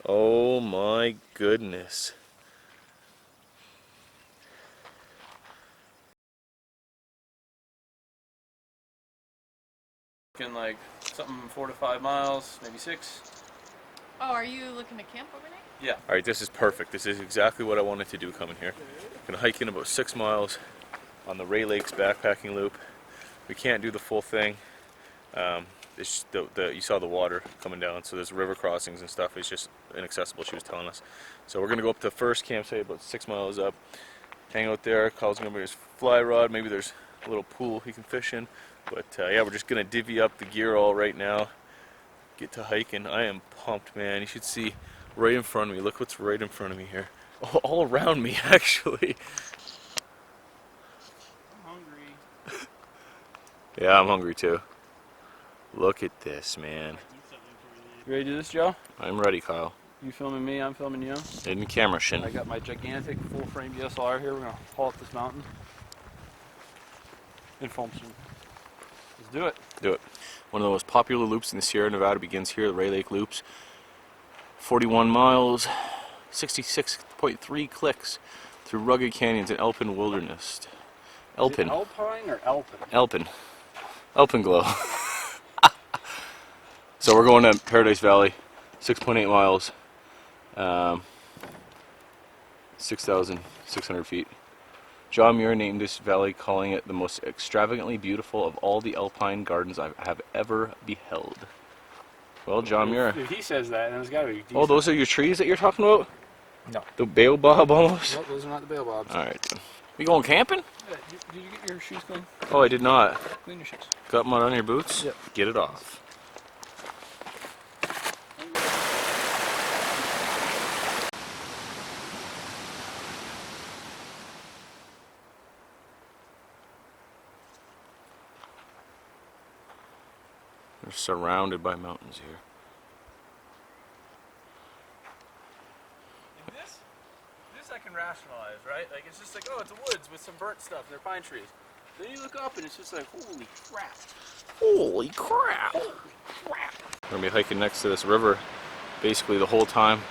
Oh my goodness. Like something 4 to 5 miles, maybe 6. Oh, are you looking to camp overnight? Yeah. Alright, this is perfect. This is exactly what I wanted to do coming here. Gonna hike in about 6 miles on the Rae Lakes backpacking loop. We can't do the full thing. You saw the water coming down, so there's river crossings and stuff. It's just inaccessible, she was telling us. So we're gonna go up to the first campsite about 6 miles up, hang out there. Kyle's gonna bring his fly rod. Maybe there's a little pool he can fish in. But yeah, we're just gonna divvy up the gear all right now. Get to hiking. I am pumped, man. You should see right in front of me. Look what's right in front of me here. All around me, actually. I'm hungry. Yeah, I'm hungry too. Look at this, man. You ready to do this, Joe? I'm ready, Kyle. You filming me, I'm filming you. In camera shin. I got my gigantic full-frame DSLR here. We're gonna haul up this mountain and film soon. Let's do it. Do it. One of the most popular loops in the Sierra Nevada begins here, the Rae Lake Loops. 41 miles, 66.3 clicks through rugged canyons and alpine wilderness. Alpine. Alpine or Alpine? Alpine. Alpenglow. So we're going to Paradise Valley, 6.8 miles, 6,600 feet. John Muir named this valley, calling it the most extravagantly beautiful of all the alpine gardens I have ever beheld. Well, John Muir. If he says that, then it's got to be decent. Oh, those are your trees that you're talking about? No. The baobab almost? Nope, those are not the baobabs. Alright. We going camping? Yeah, did you get your shoes clean? Oh, I did not. Clean your shoes. Got mud on your boots? Yep. Get it off. We're surrounded by mountains here. And this I can rationalize, right? Like, it's just like, oh, it's a woods with some burnt stuff and they're pine trees. Then you look up and it's just like, holy crap. Holy crap! Holy crap. We're gonna be hiking next to this river basically the whole time.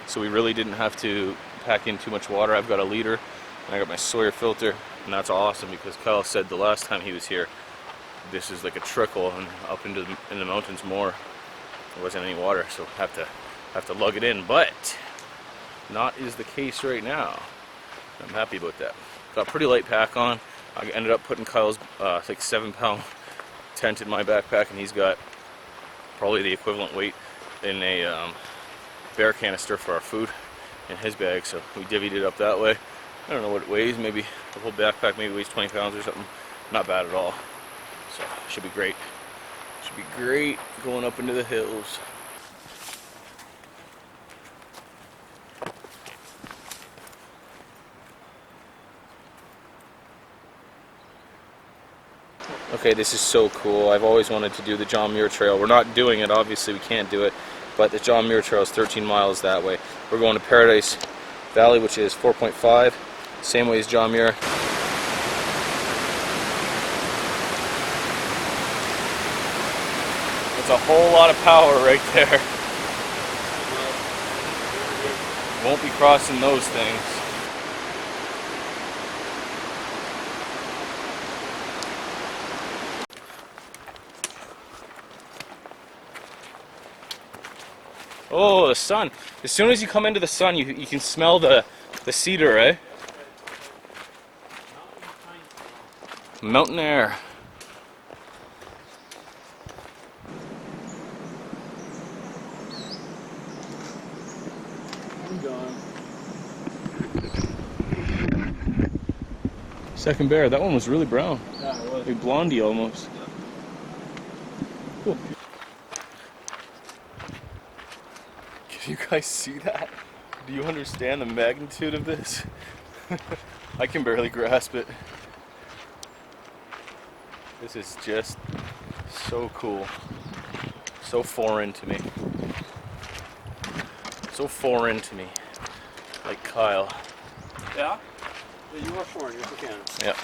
So we really didn't have to pack in too much water. I've got a liter and I got my Sawyer filter, and that's awesome because Kyle said the last time he was here this is like a trickle and up into the mountains more. There wasn't any water, so have to lug it in, but not is the case right now. I'm happy about that. Got a pretty light pack on. I ended up putting Kyle's like 7-pound tent in my backpack, and he's got probably the equivalent weight in a bear canister for our food in his bag, so we divvied it up that way. I don't know what it weighs, maybe the whole backpack maybe weighs 20 pounds or something. Not bad at all. So should be great. Should be great going up into the hills. Okay, this is so cool. I've always wanted to do the John Muir Trail. We're not doing it, obviously we can't do it, but the John Muir Trail is 13 miles that way. We're going to Paradise Valley, which is 4.5, same way as John Muir. It's a whole lot of power right there. Won't be crossing those things. Oh, the sun. As soon as you come into the sun, you can smell the cedar, eh? Mountain air. I'm gone. Second bear. That one was really brown. Yeah, it was. Like blondie almost. Cool. Can you guys see that? Do you understand the magnitude of this? I can barely grasp it. This is just so cool. So foreign to me. So foreign to me. Like Kyle. Yeah? Yeah, you are foreign, you're from Canada. Yeah.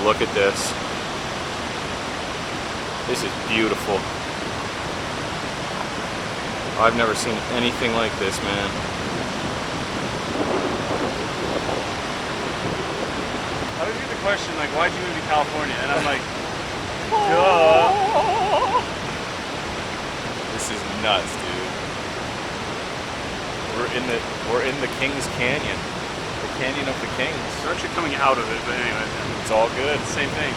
a look at this. This is beautiful. I've never seen anything like this, man. I always get the question, like, why'd you move to California? And I'm like, duh. This is nuts, dude. We're in the Kings Canyon. The Canyon of the Kings. They're actually coming out of it, but anyway. It's all good. Same thing.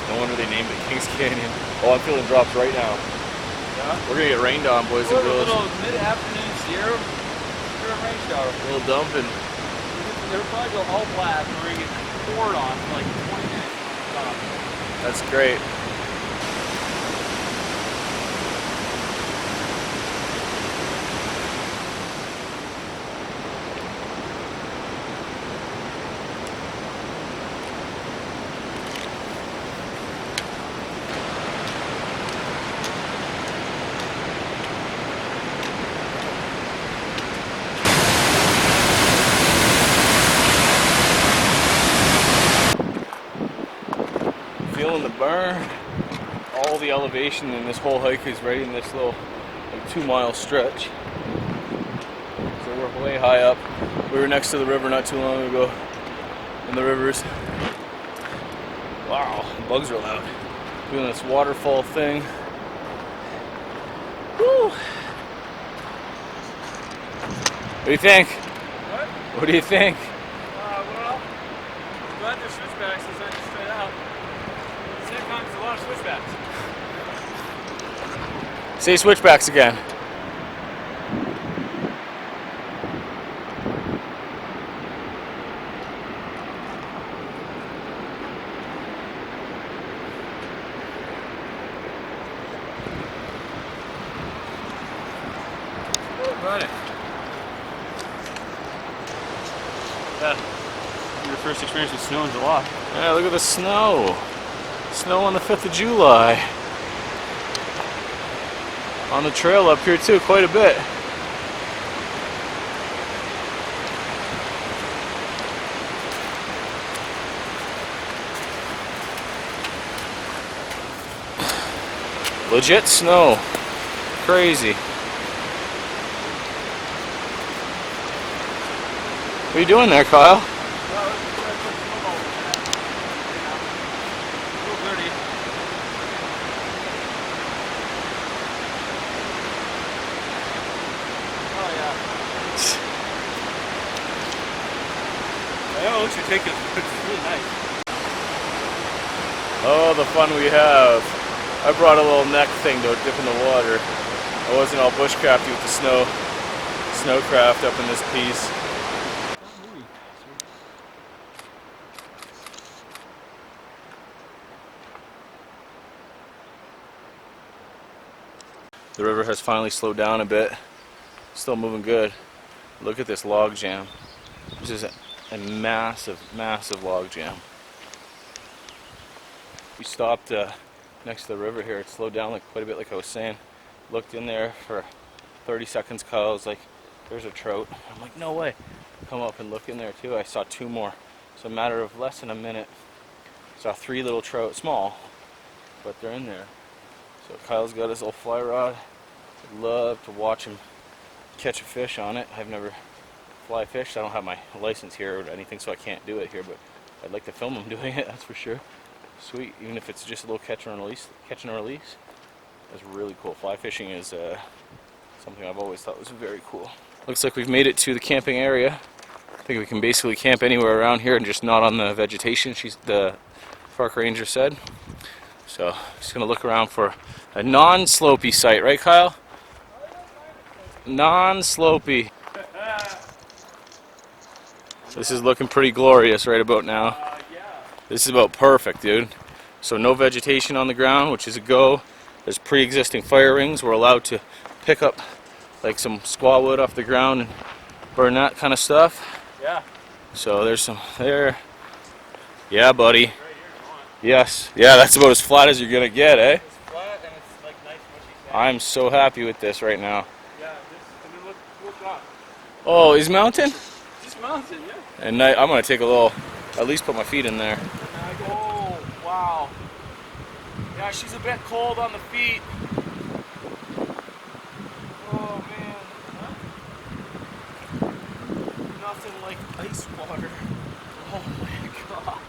No wonder they named it Kings Canyon. Oh, I'm feeling drops right now. Yeah? We're gonna get rained on, boys and A girls. little mid-afternoon zero rain shower. A little dumping. They'll probably go all black and we're gonna get poured on for like 20 minutes. That's great. Feeling the burn. All the elevation in this whole hike is right in this little like 2-mile stretch. So we're way high up. We were next to the river not too long ago. In the rivers. Wow, the bugs are loud. Doing this waterfall thing. Woo! What do you think? What? What do you think? Well, I'm glad there's switchbacks instead of straight out. At the same time, there's a lot of switchbacks. Say switchbacks again. Right. Yeah. Your first experience with snow in July. Yeah, look at the snow. Snow on the 5th of July. On the trail up here too, quite a bit. Legit snow. Crazy. What are you doing there, Kyle? Oh, it should take it. It's really nice. Oh, the fun we have. I brought a little neck thing to dip in the water. I wasn't all bushcrafty with the snowcraft up in this piece. The river has finally slowed down a bit. Still moving good. Look at this log jam. This is a massive, massive log jam. We stopped next to the river here. It slowed down like quite a bit, like I was saying. Looked in there for 30 seconds. Kyle was like, "There's a trout." I'm like, "No way." Come up and look in there too. I saw 2 more. So a matter of less than a minute, saw 3 little trout, small, but they're in there. So Kyle's got his little fly rod. I'd love to watch him catch a fish on it. I've never fly fished. I don't have my license here or anything, so I can't do it here, but I'd like to film him doing it, that's for sure. Sweet, even if it's just a little catch and release. That's really cool. Fly fishing is something I've always thought was very cool. Looks like we've made it to the camping area. I think we can basically camp anywhere around here and just not on the vegetation, the park ranger said. So, just gonna look around for a non-slopey site, right, Kyle? Non-slopey. This is looking pretty glorious right about now. This is about perfect, dude. So no vegetation on the ground, which is a go. There's pre-existing fire rings. We're allowed to pick up like some squaw wood off the ground and burn that kind of stuff. Yeah. So there's some there. Yeah, buddy. Yes. Yeah, that's about as flat as you're gonna get, eh? It's flat and it's like nice mushy sand. I'm so happy with this right now. Yeah, I mean, look up. Oh, is mountain? Just mountain, yeah. And I'm gonna take a little, at least put my feet in there. Now I Wow. Yeah, she's a bit cold on the feet. Oh man. Nothing like ice water. Oh my god.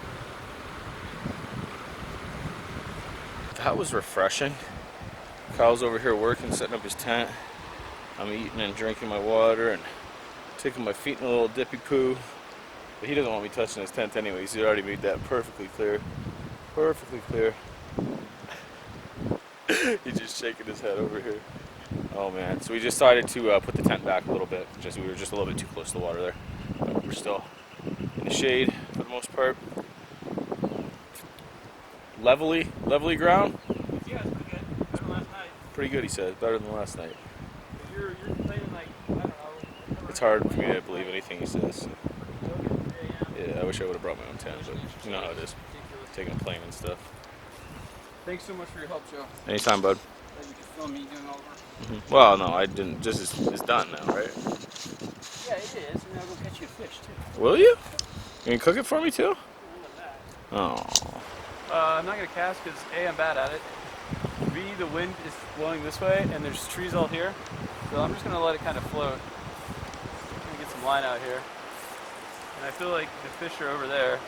That was refreshing. Kyle's over here working, setting up his tent. I'm eating and drinking my water and taking my feet in a little dippy poo. But he doesn't want me touching his tent anyways. He already made that perfectly clear. Perfectly clear. He's just shaking his head over here. Oh man. So we decided to put the tent back a little bit. We were just a little bit too close to the water there. But we're still in the shade for the most part. Levelly ground. Yeah, it's pretty good. Better than last night. Pretty good, he said. Better than last night. You're complaining like, I don't know. It's hard for me to believe anything he says. Yeah, I wish I would have brought my own tent, but you know how it is. Taking a plane and stuff. Thanks so much for your help, Joe. Anytime, bud. Glad you could film me doing over. Well, no, I didn't. Just it's done now, right? Yeah, it is. And I'll go catch you a fish too. Will you? You can cook it for me too? Oh. I'm not gonna cast because A, I'm bad at it. B, the wind is blowing this way and there's trees all here. So I'm just gonna let it kind of float. I'm gonna get some line out here. And I feel like the fish are over there.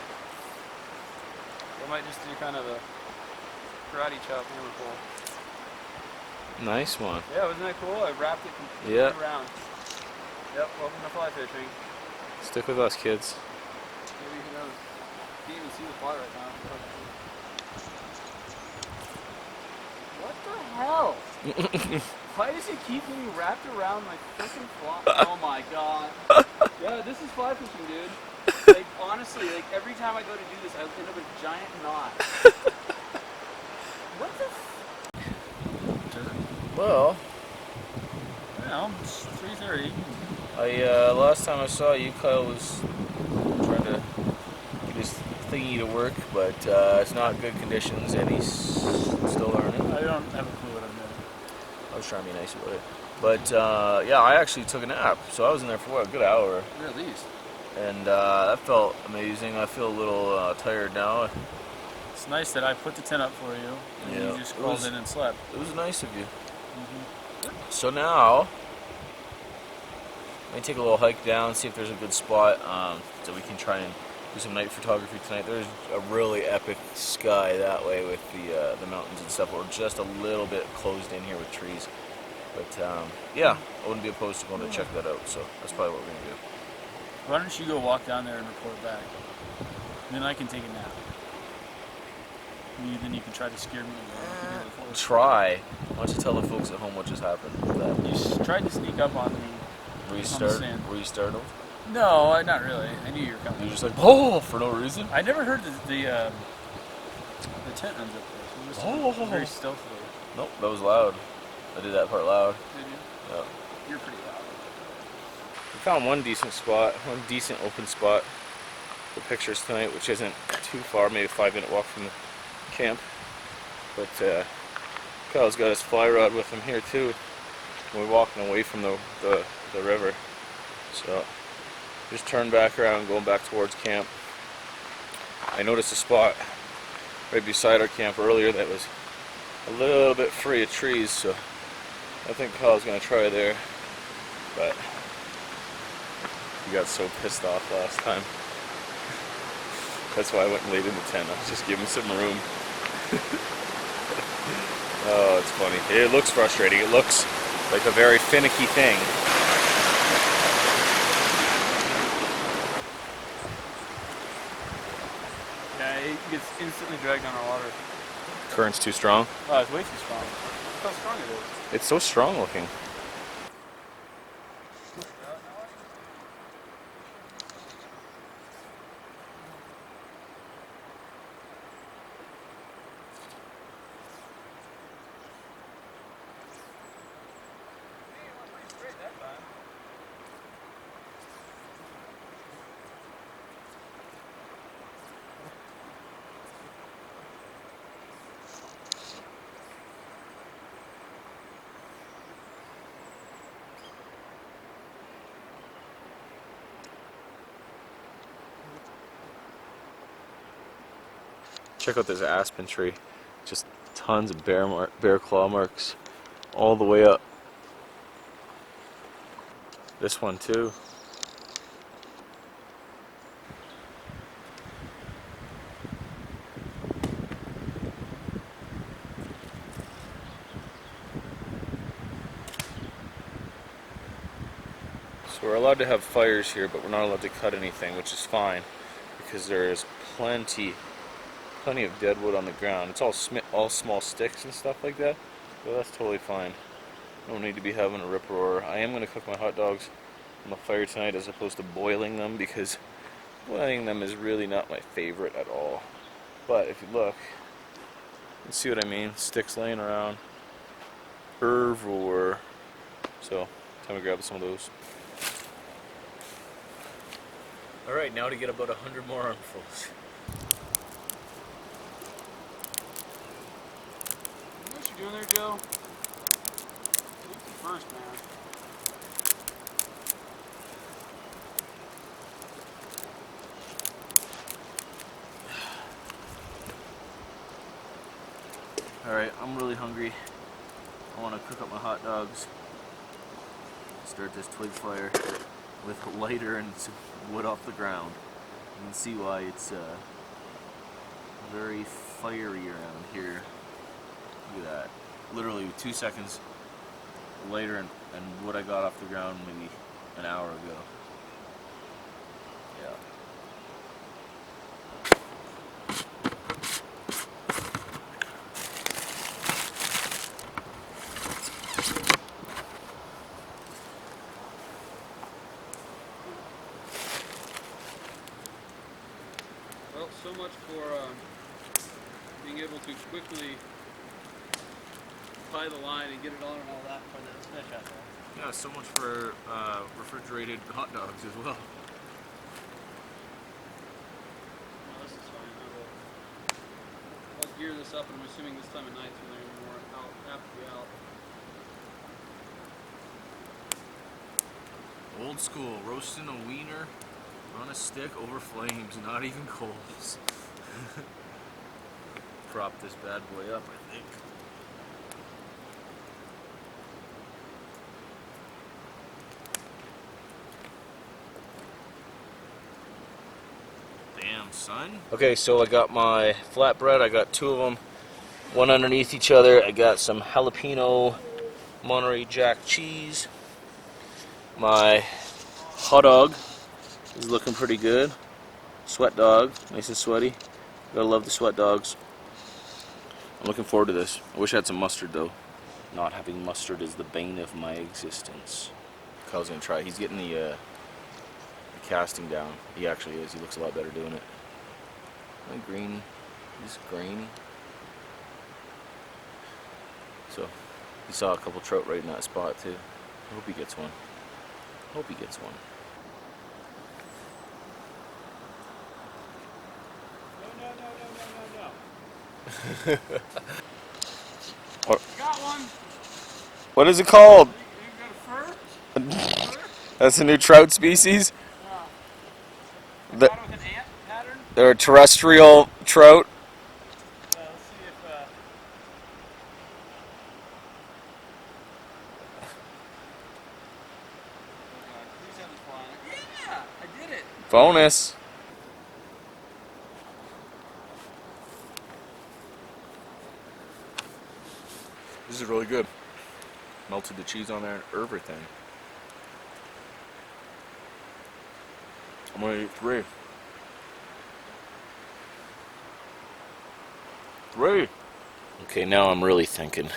I might just do kind of a karate chop hammer pull. Nice one. Yeah, wasn't that cool? I wrapped it completely around. Yep, welcome to fly fishing. Stick with us, kids. Maybe who knows? Can't even see the fly right now. What the hell? Why does it keep getting wrapped around my freaking fly? Oh my god. Yeah, this is fly fishing, dude. Like, honestly, like every time I go to do this, I end up with a giant knot. What the Well, it's 3:30. last time I saw you, Kyle was trying to get his thingy to work, but it's not good conditions, and he's still learning. I don't have a clue what I'm doing. I was trying to be nice about it. But yeah, I actually took a nap, so I was in there for what, a good hour. At least. And that felt amazing. I feel a little tired now. It's nice that I put the tent up for you, and Yeah, you just crawled in and slept. It was nice of you. So now, let me take a little hike down, see if there's a good spot so we can try and do some night photography tonight. There's a really epic sky that way with the mountains and stuff. We're just a little bit closed in here with trees. But yeah, I wouldn't be opposed to going to check that out. So that's probably what we're going to do. Why don't you go walk down there and report back? And then I can take a nap. Then you can try to scare me. Try. Why don't you tell the folks at home what just happened? You tried to sneak up on me. Were you startled? No, not really. I knew you were coming. You were just like, oh, for no reason? I never heard the tent runs up there. So it was very stealthily. Nope, that was loud. I did that part loud. Did you? Yeah. You're pretty loud. We found one decent spot, one decent open spot for pictures tonight, which isn't too far, maybe a 5-minute walk from the camp. But Kyle's got his fly rod with him here too. We're walking away from the river. So just turned back around, going back towards camp. I noticed a spot right beside our camp earlier that was a little bit free of trees, so I think Kyle's gonna try there. But he got so pissed off last time. That's why I went and laid in the tent. I was just giving him some room. Oh, it's funny. It looks frustrating. It looks like a very finicky thing. Yeah, it gets instantly dragged on our water. Current's too strong. Oh, it's way too strong. Look how strong it is. It's so strong looking. Check out this aspen tree. Just tons of bear claw marks all the way up. This one too. So we're allowed to have fires here, but we're not allowed to cut anything, which is fine because there is plenty of dead wood on the ground. It's all small sticks and stuff like that, so that's totally fine. No need to be having a rip-roar. I am going to cook my hot dogs on the fire tonight as opposed to boiling them, because boiling them is really not my favorite at all. But if you look, you see what I mean. Sticks laying around everywhere. So time to grab some of those. Alright, now to get about 100 more armfuls. What you doing there, Joe? First, man. Alright, I'm really hungry. I want to cook up my hot dogs. Start this twig fire with a lighter and some wood off the ground. You can see why it's very fiery around here. Look at that. Literally 2 seconds later and what I got off the ground maybe an hour ago. Yeah. Well, so much for being able to quickly tie the line and get it on and all that for the fish out there. Yeah, so much for refrigerated hot dogs as well. Well, this is fine. I'll gear this up, and I'm assuming this time of night when they're more apt to be out. Old school, roasting a wiener on a stick over flames, not even coals. Prop this bad boy up, I think. Damn, son. Okay, so I got my flatbread. I got 2 of them, one underneath each other. I got some jalapeno Monterey Jack cheese. My hot dog is looking pretty good. Sweat dog, nice and sweaty. Gotta love the sweat dogs. I'm looking forward to this. I wish I had some mustard though. Not having mustard is the bane of my existence. Kyle's gonna try. He's getting the casting down. He actually is. He looks a lot better doing it. My green, he's grainy. So he saw a couple trout right in that spot too. I hope he gets one. Hope he gets one. No. Got one. What is it called? You got a fur? That's a new trout species. Got it with an ant pattern. They're a terrestrial trout. Let's see if. Please have this flying. Yeah, I did it. Bonus. This is really good. Melted the cheese on there and everything. I'm gonna eat 3. 3. Okay, now I'm really thinking.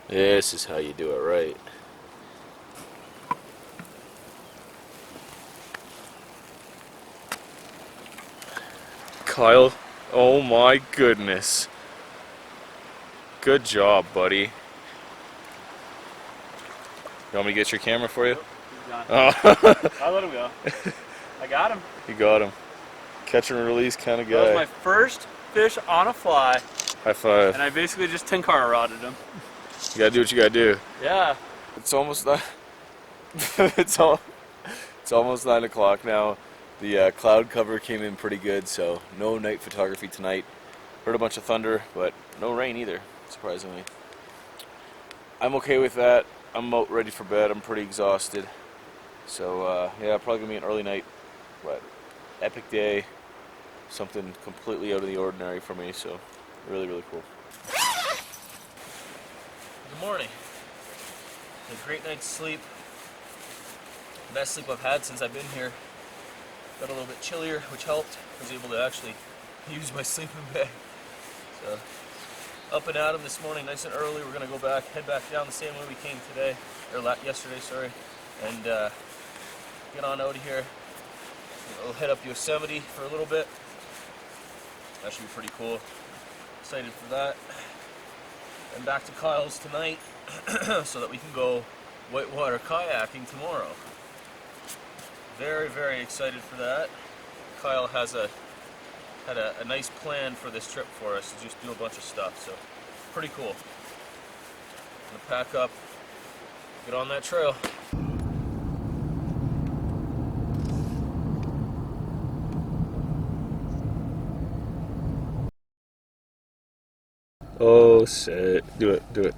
This is how you do it right. Kyle, oh my goodness. Good job, buddy. You want me to get your camera for you? Nope, he's gone. Oh. I'll let him go. I got him. You got him. Catch and release kind of guy. That was my first fish on a fly. High five. And I basically just 10-car rodded him. You gotta do what you gotta do. Yeah. It's almost it's almost 9 o'clock now. The cloud cover came in pretty good, so no night photography tonight. Heard a bunch of thunder, but no rain either, surprisingly. I'm okay with that. I'm about ready for bed. I'm pretty exhausted. So, yeah, probably gonna be an early night, but epic day. Something completely out of the ordinary for me, so really, really cool. Good morning. A great night's sleep. Best sleep I've had since I've been here. Got a little bit chillier, which helped. I was able to actually use my sleeping bag. So, up and at 'em this morning, nice and early. We're gonna go back, head back down the same way we came today, or yesterday, sorry, and get on out of here. We'll head up Yosemite for a little bit. That should be pretty cool. Excited for that. And back to Kyle's tonight, so that we can go whitewater kayaking tomorrow. Very, very excited for that. Kyle has had a nice plan for this trip for us to just do a bunch of stuff, so pretty cool. I'm gonna pack up, get on that trail. Oh, say, do it.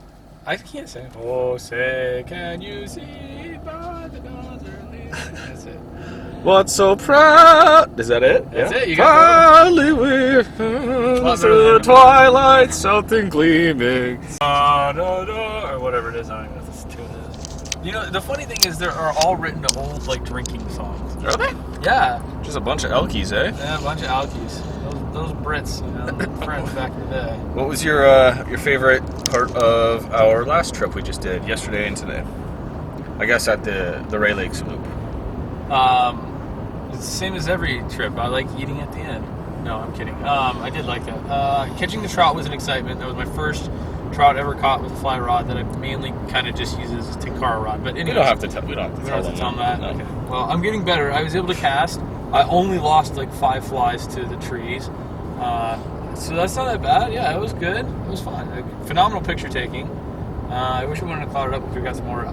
I can't say. Oh, say, can you see by the northern light? That's it. What's so proud? Is that it? That's yeah? it. You got Proudly we through the twilight, something gleaming. or whatever it is. I don't know what this tune is. You know, the funny thing is, they are all written to old like drinking songs. Are they? Yeah. Just a bunch of Elkies, eh? Yeah, a bunch of Alkies. Those Brits, you know, friends back in the day. What was your favorite part of our last trip we just did, yesterday and today? I guess at the Rae Lakes Loop. It's the same as every trip. I like eating at the end. No, I'm kidding. I did like that. Catching the trout was an excitement. That was my first trout ever caught with a fly rod that I mainly kind of just use as a Tinkara rod. But anyway, We don't have to tell them that. No. Okay. Well, I'm getting better. I was able to cast. I only lost like 5 flies to the trees. So that's not that bad. Yeah, it was good. It was fun. Phenomenal picture taking. I wish we would have clouded up if we got some more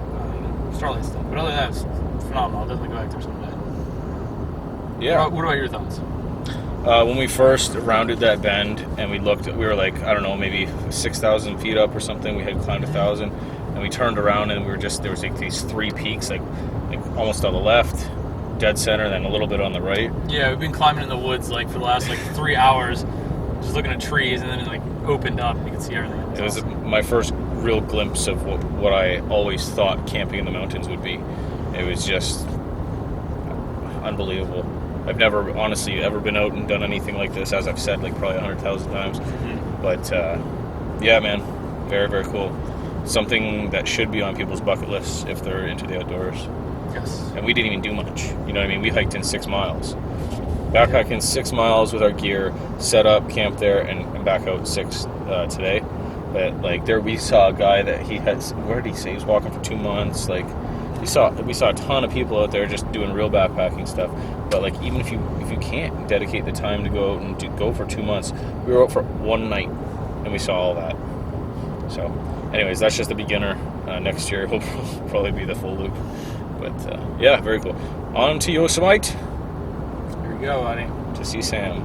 starlight stuff. But other than that, it's phenomenal. I'll definitely go back there someday. Yeah. What about your thoughts? When we first rounded that bend and we looked, we were like, I don't know, maybe 6,000 feet up or something. We had climbed 1,000, and we turned around and we were just, there was like these 3 peaks, like almost on the left, dead center, and then a little bit on the right. Yeah, we've been climbing in the woods like for the last like 3 hours, just looking at trees, and then it like opened up and you could see everything. It was my first real glimpse of what I always thought camping in the mountains would be. It was just unbelievable. I've never honestly ever been out and done anything like this, as I've said like probably 100,000 times. Mm-hmm. But yeah, man, very, very cool. Something that should be on people's bucket lists if they're into the outdoors. Yes. And we didn't even do much. You know what I mean? We hiked in 6 miles. Backpacking 6 miles with our gear, set up, camped there, and back out 6 today. But like there, we saw a guy that he had. Where did he say he was walking for 2 months? Like we saw a ton of people out there just doing real backpacking stuff. But like even if you can't dedicate the time to go out and go for 2 months, we were out for 1 night and we saw all that. So, anyways, that's just the beginner. Next year will probably be the full loop. But yeah, very cool. On to Yosemite. Here we go, buddy. To see Sam.